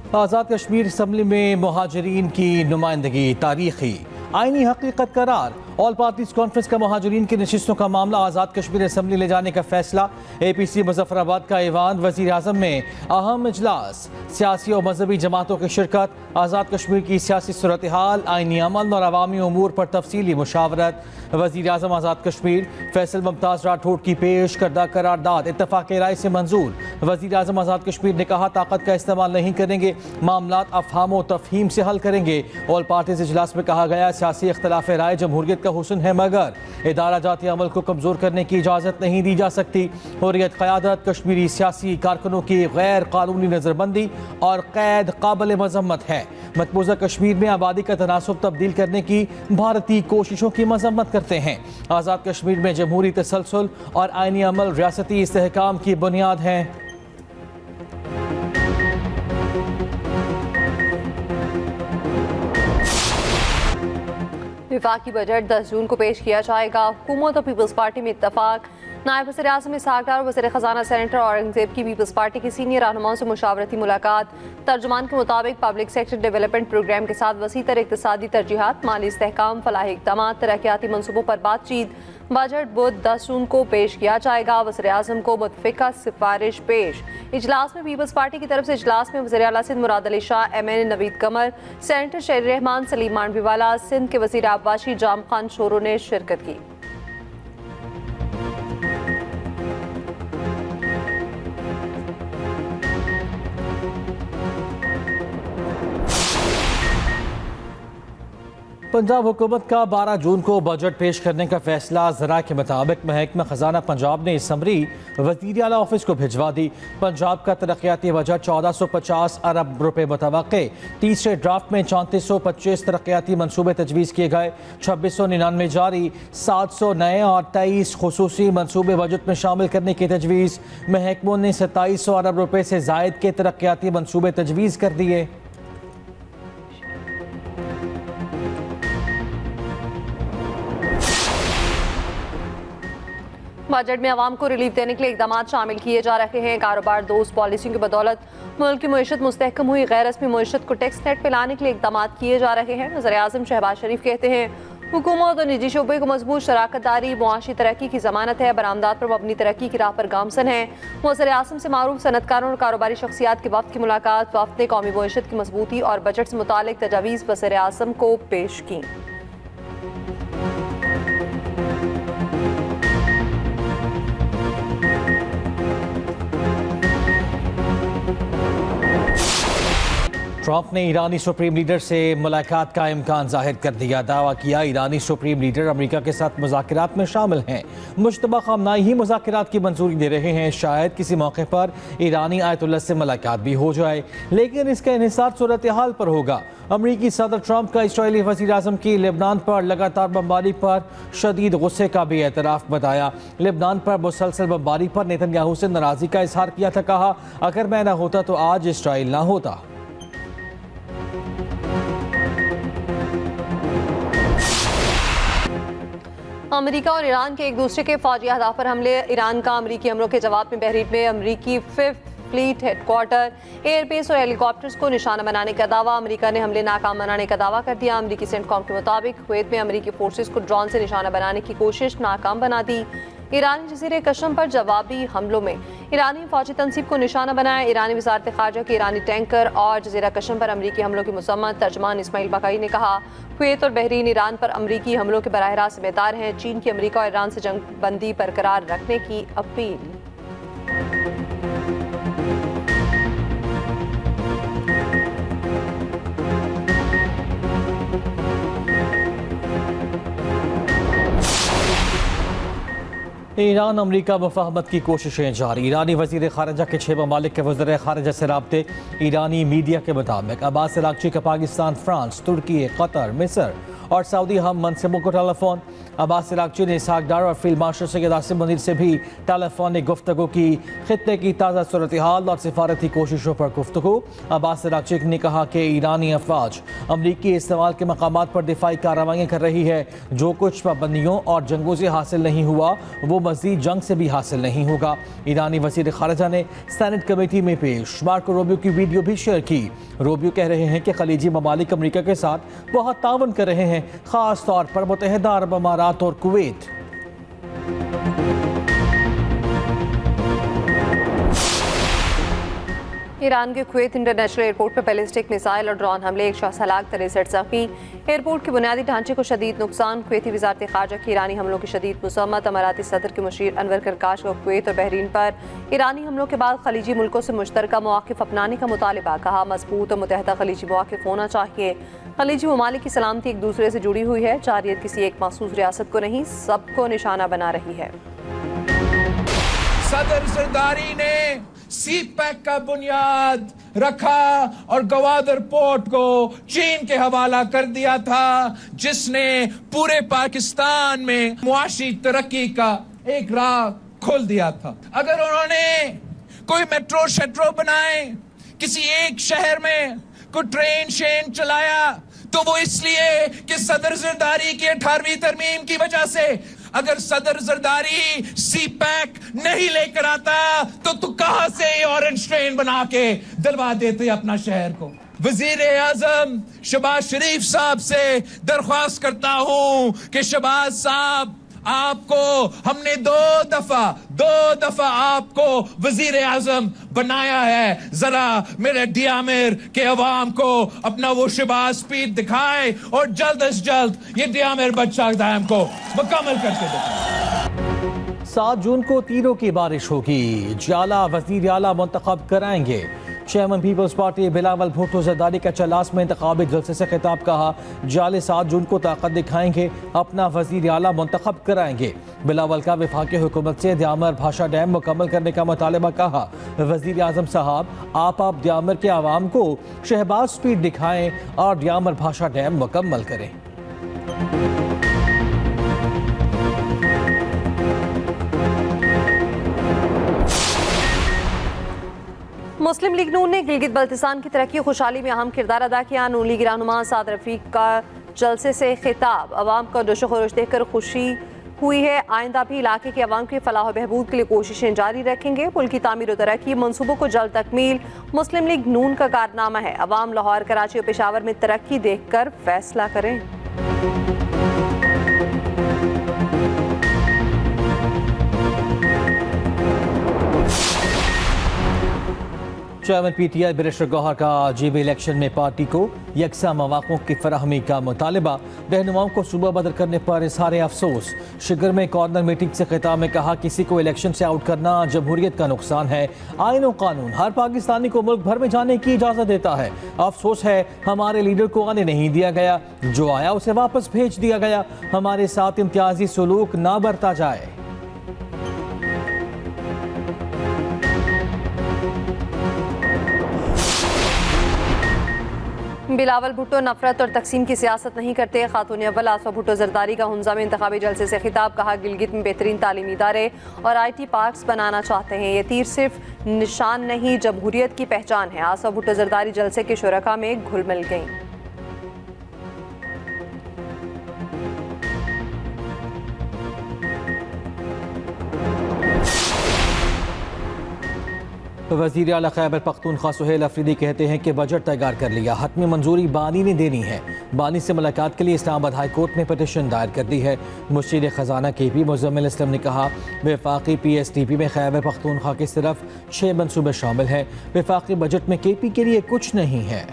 Azad Kashmir assembly में मुहाजिरीन की नुमाइंदगी तारीखी आईनी हकीकत करार। ऑल पार्टीज कॉन्फ्रेंस का मुहाजिरीन की नशिस्तों का मामला आज़ाद कश्मीर असम्बली ले जाने का फैसला। APC मुजफ्फराबाद का ऐवान वज़ीर आज़म में अहम इजलास। सियासी और मजहबी जमातों की शिरकत। आज़ाद कश्मीर की सियासी सूरत हाल, आईनी अमल और अवामी उमूर पर तफसीली मुशावरत। वज़ीर आज़म आज़ाद कश्मीर फैसल मुमताज़ राठौड़ की पेश करदा करारदाद इत्तफाक़ राय से मंजूर। वज़ीर आज़म आज़ाद कश्मीर ने कहा, ताकत का इस्तेमाल नहीं करेंगे, मामलात अफ़हाम व तफ़हीम से हल करेंगे। ऑल पार्टीज इजलास में कहा गया, सियासी इख्तलाफ राय जमहूरियत का हुस्न है, मगर इदारा जाती अमल को कमज़ोर करने की इजाज़त नहीं दी जा सकती। हुर्रियत क़यादत कश्मीरी सियासी कारकुनों की गैर कानूनी नज़रबंदी और कैद काबिल मज़म्मत है। मतबूज़ा कश्मीर में आबादी का तनासुब तब्दील करने की भारतीय कोशिशों की मज़म्मत करते हैं। आज़ाद कश्मीर में जमहूरी तसलसल और आईनी अमल रियासती इस्तेहकाम की बुनियाद है। विफाकी बजट 10 जून को पेश किया जाएगा। हुकूमत और पीपल्स पार्टी में इत्तफाक। नायब वज़ीर आज़म इसहाक़ डार और वज़ीर ख़ज़ाना सेनेटर औरंगज़ेब की पीपल्स पार्टी की सीनियर रहनुमाओं से मुशावरती मुलाकात। तर्जुमान के मुताबिक पब्लिक सेक्टर डेवलपमेंट प्रोग्राम के साथ वसी तर इक़्तिसादी तरजीहात, माली इस्तेहकाम, फलाही इक़दाम, तरक्याती मनसूबों पर बातचीत। बजट बुध 10 जून को पेश किया जाएगा। वज़ीर आज़म को मुतफ़िक़ा सिफारिश पेश। इजलास में पीपल्स पार्टी की तरफ से इजलास में वज़ीर आला सिंध मुराद अली शाह, MNA नवीद कमर, सेनेटर शेर रहमान, सलीम मांडवीवाला, सिंध के वज़ीर आबवाशी जाम खान शोरो ने शिरकत की। पंजाब हुकूमत का 12 जून को बजट पेश करने का फैसला। ज़रा के मुताबिक महकमा ख़जाना पंजाब ने समरी वज़ीर आला ऑफिस को भिजवा दी। पंजाब का तरक्याती बजट 1450 अरब रुपए मुतवक्के। तीसरे ड्राफ्ट में 3425 तरक्याती मनसूबे तजवीज़ किए गए। 2699 जारी, 700 नए और 23 खुसूसी मनसूबे बजट में शामिल करने की तजवीज़। महकमों ने 2700 अरब रुपए से ज़ायद के तरक्याती मनसूबे तजवीज़ कर दिए। बजट में आवाम को रिलीफ देने के लिए इकदाम शामिल किए जा रहे हैं। कारोबार दोस्त पॉलिसियों की बदौलत मुल्क की मईशत मुस्तहकम हुई। गैर रस्मी मईशत को टैक्स नेट पर लाने के लिए इकदाम किए जा रहे हैं। वज़ीर आज़म शहबाज शरीफ कहते हैं, हुकूमत और निजी शोबे को मजबूत शराकत दारी मुआशी तरक्की की जमानत है। बरामदात पर अपनी तरक्की की राह पर गामसन है। वज़ीर आज़म से मारूफ सनतकारों और कारोबारी शख्सियात के वफ्द की मुलाकात। वफ्द ने कौमी मईशत की मजबूती और बजट से मुतालिक तजावीज़ वज़ीर आज़म को पेश की। ट्रंप ने ईरानी सुप्रीम लीडर से मुलाकात का इम्कान जाहिर कर दिया। दावा किया, ईरानी सुप्रीम लीडर अमेरिका के साथ मुज़ाकरात में शामिल हैं। मुश्तबा ख़ामनाई ही मुज़ाकरात की मंजूरी दे रहे हैं। शायद किसी मौके पर ईरानी आयतुल्लाह से मुलाकात भी हो जाए, लेकिन इसका इन्हिसार सूरत हाल पर होगा। अमरीकी सदर ट्रंप का इसराइली वज़ीर आज़म की लेबनान पर लगातार बमबारी पर शदीद गुस्से का भी एतराफ़ बताया। लेबनान पर मुसलसल बमबारी पर नेतन्याहू से नाराज़गी का इजहार किया था। कहा, अगर मैं ना होता तो आज इसराइल ना होता। अमेरिका और ईरान के एक दूसरे के फौजी अहदाफ पर हमले। ईरान का अमरीकी हमलों के जवाब में बहरीन में अमरीकी 5th फ्लीट हेडक्वार्टर, एयरबेस और हेलीकॉप्टर्स को निशाना बनाने का दावा। अमेरिका ने हमले नाकाम बनाने का दावा कर दिया। अमरीकी सेंटकॉम के मुताबिक कुवैत में अमरीकी फोर्सेस को ड्रोन से निशाना बनाने की कोशिश नाकाम बना दी। ईरानी जज़ीरे कशम पर जवाबी हमलों में ईरानी फौजी तनसीब को निशाना बनाया। ईरानी वज़ारत ख़ारजा के ईरानी टैंकर और जज़ीरा कशम पर अमरीकी हमलों की मुसम्मत। तर्जमान इस्माइल बकाई ने कहा, कुवैत और बहरीन ईरान पर अमरीकी हमलों के बराह रास्त जिम्मेदार हैं। चीन की अमरीका और ईरान से जंग बंदी बरकरार रखने की अपील। ईरान अमरीका मुफाहमत की कोशिशें जारी। ईरानी वज़ीर ख़ारजा के 6 ममालिक के वज़ीर ख़ारजा से राब्ते। ईरानी मीडिया के मुताबिक अब्बास अराग़ची का पाकिस्तान, फ्रांस, तुर्की, कतर, मिस्र और सऊदी हम मनसबों को टेलीफोन। अब्बास इराक़ची ने इसहाक डार और फील्ड मार्शल सैयद आसिम मुनीर से भी टेलीफोनिक गुफ्तगू की। खित्ते की ताज़ा सूरत हाल और सिफारती कोशिशों पर गुफ्तगू। अब्बास इराक़ची ने कहा कि ईरानी अफवाज अमरीकी इस्तेमाल के मकामात पर दिफाई कार्रवाइयाँ कर रही है। जो कुछ पाबंदियों और जंगों से हासिल नहीं हुआ वो मज़ीद जंग से भी हासिल नहीं होगा। ईरानी वज़ीर ख़ारिजा ने सेनेट कमेटी में पेश मार्को रूबियो की वीडियो भी शेयर की। रूबियो कह रहे हैं कि खलीजी ममालिक अमरीका के साथ बहुत तावन कर रहे हैं, ख़ास तौर पर मुत्तहिदा अरब अमारात और कुवैत। ईरान के कुवैत इंटरनेशनल एयरपोर्ट पर बैलिस्टिक मिसाइल और ड्रोन हमले, एक शख्स हलाक, 63 जख्मी। एयरपोर्ट के बुनियादी ढांचे को शदीद नुकसान। कुवैती वज़ारत ख़ारजा की ईरानी हमलों की शदीद मज़म्मत। अमाराती सदर के मुशीर अनवर करकाश का कुवैत और बहरीन पर ईरानी हमलों के बाद खलीजी मुल्कों से मुश्तरका मवाक़िफ़ अपनाने का मुतालबा। कहा मजबूत और मुतहदा खलीजी मवाक़िफ़ होना चाहिए। खलीजी ममालिक की सलामती एक दूसरे से जुड़ी हुई है। जारियत किसी एक मखसूस रियासत को नहीं, सबको निशाना बना रही है। सदर जरदारी ने सी पैक का बुनियाद रखा और गवादर पोर्ट को चीन के हवाला कर दिया था, जिसने पूरे पाकिस्तान में मुआशी तरक्की का एक राह खोल दिया था। अगर उन्होंने कोई मेट्रो शेट्रो बनाए, किसी एक शहर में कोई ट्रेन शेन चलाया, तो वो इसलिए कि सदर जरदारी की 18वीं तरमीम की वजह से। अगर सदर जरदारी सी पैक नहीं लेकर आता तो कहां से ऑरेंज ट्रेन बना के दिलवा देते अपना शहर को। वजीर आजम शहबाज शरीफ साहब से दरख्वास्त करता हूं कि शहबाज साहब, आपको हमने दो दफा आपको वजीर आजम बनाया है। जरा मेरे डियामिर के अवाम को अपना वो शहबाज स्पीड दिखाए और जल्द अज जल्द ये डियामिर बच्चा डैम को मुकम्मल करके दिखाए। 7 जून को तीरों की बारिश होगी। जाला वजीर आला मुंतखब कराएंगे। Chairman people's party Bilawal Bhutto Zardari का चलास में इंतखाबी जलसे से खिताब। कहा जाले 7 जून को ताकत दिखाएंगे, अपना वजीर आला मुंतखब कराएंगे। बिलावल का वफाकी हुकूमत से द्यामर भाषा डैम मुकम्मल करने का मुतालबा। कहा वजीर आजम साहब, आप द्यामर के आवाम को शहबाज स्पीड दिखाएं और द्यामर भाषा डैम मुकम्मल करें। मुस्लिम लीग नून ने गिलगित बल्तिस्तान की तरक्की खुशहाली में अहम किरदार अदा किया। नून लीग रहनुमा साद रफीक का जलसे से खिताब। अवाम का जोशो खरोश देखकर खुशी हुई है। आइंदा भी इलाके के अवाम की फलाह बहबूद के लिए कोशिशें जारी रखेंगे। पुल की तामीर और तरक्की मनसूबों को जल्द तकमील मुस्लिम लीग नून का कारनामा है। अवाम लाहौर, कराची और पेशावर में तरक्की देखकर फैसला करें। चेयरमैन पीटीआई बैरिस्टर गौहर का जेबी इलेक्शन में पार्टी को यकसा मौक़ों की फराहमी का मुतालबा। रहनुमाओं को सूबा बदल करने पर इज़हार अफसोस। शिगर में कॉर्नर मीटिंग से खिताब में कहा किसी को इलेक्शन से आउट करना जमहूरियत का नुकसान है। आईन और कानून हर पाकिस्तानी को मुल्क भर में जाने की इजाज़त देता है। अफसोस है हमारे लीडर को आने नहीं दिया गया, जो आया उसे वापस भेज दिया गया। हमारे साथ इम्तियाजी सलूक ना बरता जाए। बिलावल भुट्टो नफरत और तकसीम की सियासत नहीं करते। खातून अव्वल आसफा भुट्टो जरदारी का हुंजा में इंतखाबी जलसे से खिताब। कहा गिलगित में बेहतरीन तालीमी इदारे और IT पार्क्स बनाना चाहते हैं। ये तीर सिर्फ निशान नहीं, जमहूरियत की पहचान है। आसफा भुट्टो जरदारी जलसे के शुरका में घुल मिल गई। वज़ीर आला खैबर पख्तूनख्वा सुहेल अफरीदी कहते हैं कि बजट तैयार कर लिया, हतमी मंजूरी बानी ने देनी है। बानी से मुलाकात के लिए इस्लामाबाद हाई कोर्ट में पिटीशन दायर कर दी है। मुशीर ख़जाना KP मुज़म्मिल इस्लाम ने कहा वफाकी PSTP में खैबर पख्तूनख्वा के सिर्फ 6 मनसूबे शामिल हैं। वफाकी बजट में KP के लिए कुछ नहीं है।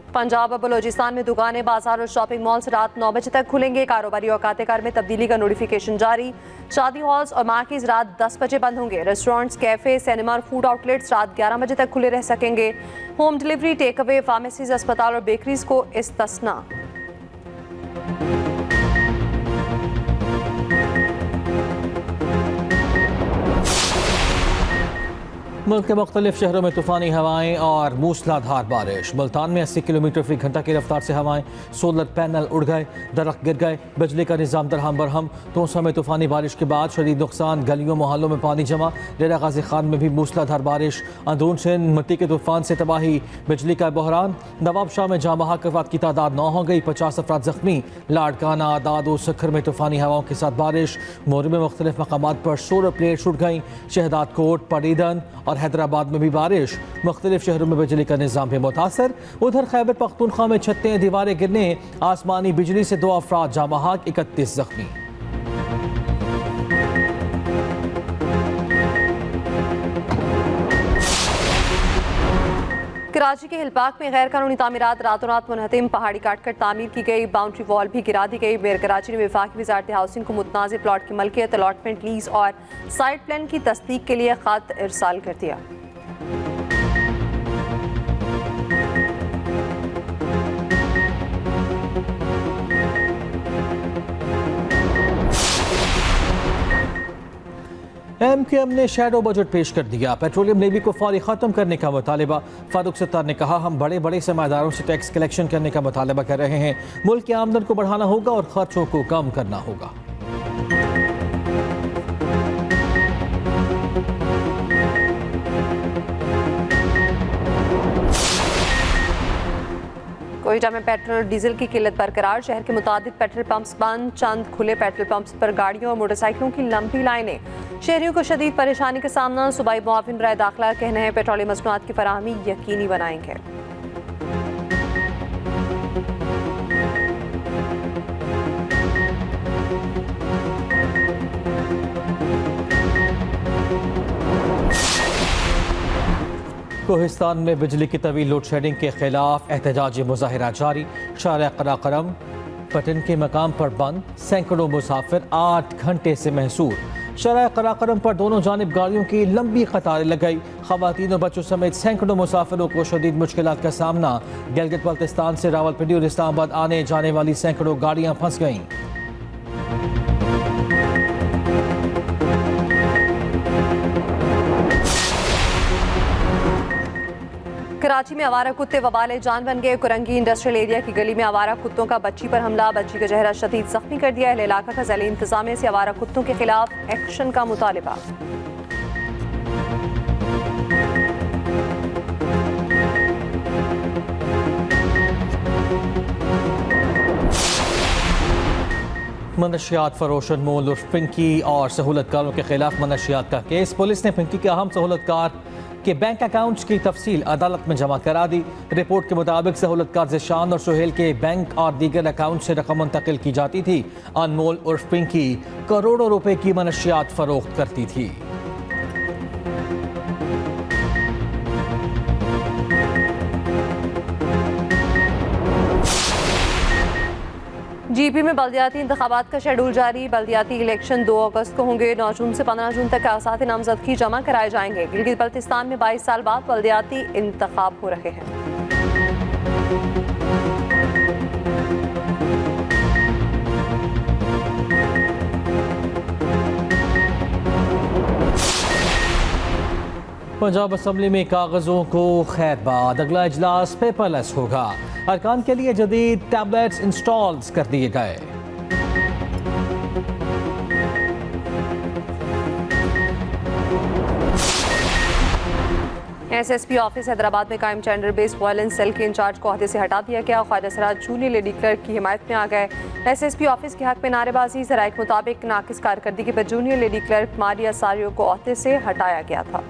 पंजाब और बलोचिस्तान में दुकानें, बाजार और शॉपिंग मॉल्स रात 9 बजे तक खुलेंगे। कारोबारी औकात कार में तब्दीली का नोटिफिकेशन जारी। शादी हॉल्स और मार्केज रात 10 बजे बंद होंगे। रेस्टोरेंट्स, कैफे, सिनेमा और फूड आउटलेट्स रात 11 बजे तक खुले रह सकेंगे। Home delivery, take away, pharmacies, अस्पताल और बेकरीज को इस्तिस्ना। मुल्क के मुख्तलिफ शहरों में तूफ़ानी हवाएं और मूसलाधार बारिश। मुल्तान में 80 किलोमीटर फी घंटा की रफ्तार से हवाएं, सोलर पैनल उड़ गए, दरख्त गिर गए, बिजली का निज़ाम दरहम बरहम। तोसा में तूफ़ानी बारिश के बाद शदीद नुकसान, गलियों मोहल्लों में पानी जमा। डेरा गाजी खान में भी मूसलाधार बारिश, अंदरून सिंध मिट्टी के तूफान से तबाही, बिजली का बहरान। नवाब शाह में जाँ बहक अफराद की तादाद 9 हो गई, 50 अफराद जख्मी। लाड़काना, आदाद और सखर में तूफ़ानी हवाओं के साथ बारिश। मोरी में मुख्तलिफ मकामात पर सोलर प्लेट्स उड़ गई। शहदाद कोट, पड़ीदन और हैदराबाद में भी बारिश। मुख्तलिफ शहरों में बिजली का निज़ाम भी मुतासर। उधर खैबर पख्तूनख्वा में छतें दीवारें गिरने, आसमानी बिजली से 2 अफराद जाँ बहक, 31 जख्मी। कराची के हिलपाक में गैर कानूनी तामीरात रातों रात मुनहतिम, पहाड़ी काट कर तामीर की गई, बाउंड्री वॉल भी गिरा दी गई। मेयर कराची ने वफाकी वजारत हाउसिंग को मुतनाज़िर प्लॉट की मलकियत, अलॉटमेंट, लीज और साइट प्लान की तस्दीक के लिए खत इरसाल कर दिया। MKM ने शैडो बजट पेश कर दिया। पेट्रोलियम लेवी को फौरी ख़त्म करने का मुतालबा। फारूक सत्तार ने कहा, हम बड़े बड़े सरमायादारों से टैक्स कलेक्शन करने का मुतालबा कर रहे हैं। मुल्क की आमदन को बढ़ाना होगा और खर्चों को कम करना होगा। कोयटा में पेट्रोल डीजल की किल्लत बरकरार। शहर के मुतादिद पेट्रोल पंप्स बंद, चंद खुले पेट्रोल पंप्स पर गाड़ियों और मोटरसाइकिलों की लंबी लाइनें। शहरियों को शदीद परेशानी का सामना। सूबाई मुआविन बराए दाखिला कहना है पेट्रोलियम मसनूआत की फराहमी यकीनी बनाएंगे। कोहिस्तान में बिजली की तवील लोड शेडिंग के खिलाफ एहतजाजी मुजाहिरा जारी। शारिया कराकरम पटन के मकाम पर बंद, सैकड़ों मुसाफिर 8 घंटे से महसूर। शारिया कराकरम पर दोनों जानिब गाड़ियों की लंबी कतारें लग गई। खवातीन और बच्चों समेत सैकड़ों मुसाफिरों को शदीद मुश्किलात का सामना। गिलगित बल्तिस्तान से रावलपिंडी और इस्लामाबाद आने जाने वाली सैकड़ों गाड़ियां फंस गईं। कराची में आवारा कुत्ते वबाले जान बन गए। कुरंगी इंडस्ट्रियल एरिया की गली में आवारा कुत्तों का बच्ची पर हमला, बच्ची का चेहरा शदीद जख्मी कर दिया। अहले इलाका का ज़ैली इंतजामिया से आवारा कुत्तों के खिलाफ एक्शन का मुतालिबा। मनशियात फरोशन मोल उर्फ पिंकी और सहूलतकारों के खिलाफ मनशियात का केस। पुलिस ने पिंकी के अहम सहूलतकार के बैंक अकाउंट्स की तफसील अदालत में जमा करा दी। रिपोर्ट के मुताबिक सहूलतकार ज़िशान और सुहेल के बैंक और दीगर अकाउंट से रकम मुंतकिल की जाती थी। अनमोल उर्फ पिंकी करोड़ों रुपए की मनशियात फरोख्त करती थी। जीपी में बल्दियाती इंतखाबात का शेड्यूल जारी। बल्दियाती इलेक्शन 2 अगस्त को होंगे। 9 जून से 15 जून तक आसात नामजदगी जमा कराए जाएंगे। गिलगित बल्तिस्तान में 22 साल बाद बल्दियाती इंतखाब हो रहे हैं। पंजाब असम्बली में कागजों को खैर बाद, अगला इजलास पेपरलेस होगा। अरकान के लिए जदीद टैबलेट्स इंस्टॉल कर दिए गए। SSP ऑफिस हैदराबाद में कायम जेंडर बेस्ड वायलेंस सेल के इंचार्ज को ओहदे से हटा दिया गया। Khawaja Siraj junior lady clerk की हिमायत में आ गए। SSP ऑफिस के हक में नारेबाजी। ज़राए के मुताबिक नाकिस कारकर्दगी पर जूनियर लेडी क्लर्क मारिया सारियो को ओहदे से हटाया गया था।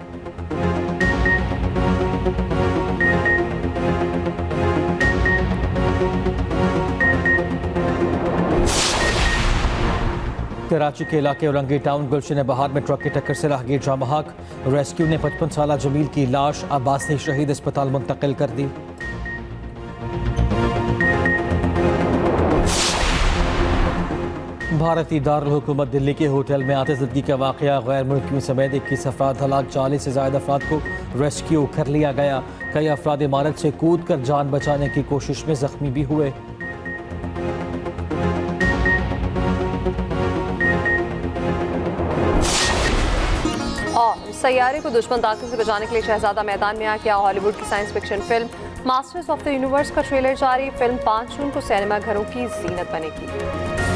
कराची के इलाके औरंगी टाउन गुलशन बहार में ट्रक की टक्कर से राहगीर जाँ बहक। रेस्क्यू ने 55 साला जमील की लाश अब्बास शहीद अस्पताल मुंतकिल कर दी। भारतीय दारुल हुकूमत दिल्ली के होटल में आतिशबाजी का वाक़या। गैर मुल्कियों समेत 21 अफराद हलाक, 40 से ज़्यादा अफराद को रेस्क्यू कर लिया गया। कई अफराद इमारत से कूद कर जान बचाने की कोशिश में जख्मी भी हुए। और सैयारे को दुश्मन ताकत से बचाने के लिए शहजादा मैदान में आ गया। हॉलीवुड की science fiction film masters of the universe का ट्रेलर जारी। फिल्म 5 जून को सिनेमा घरों की जीनत बनेगी।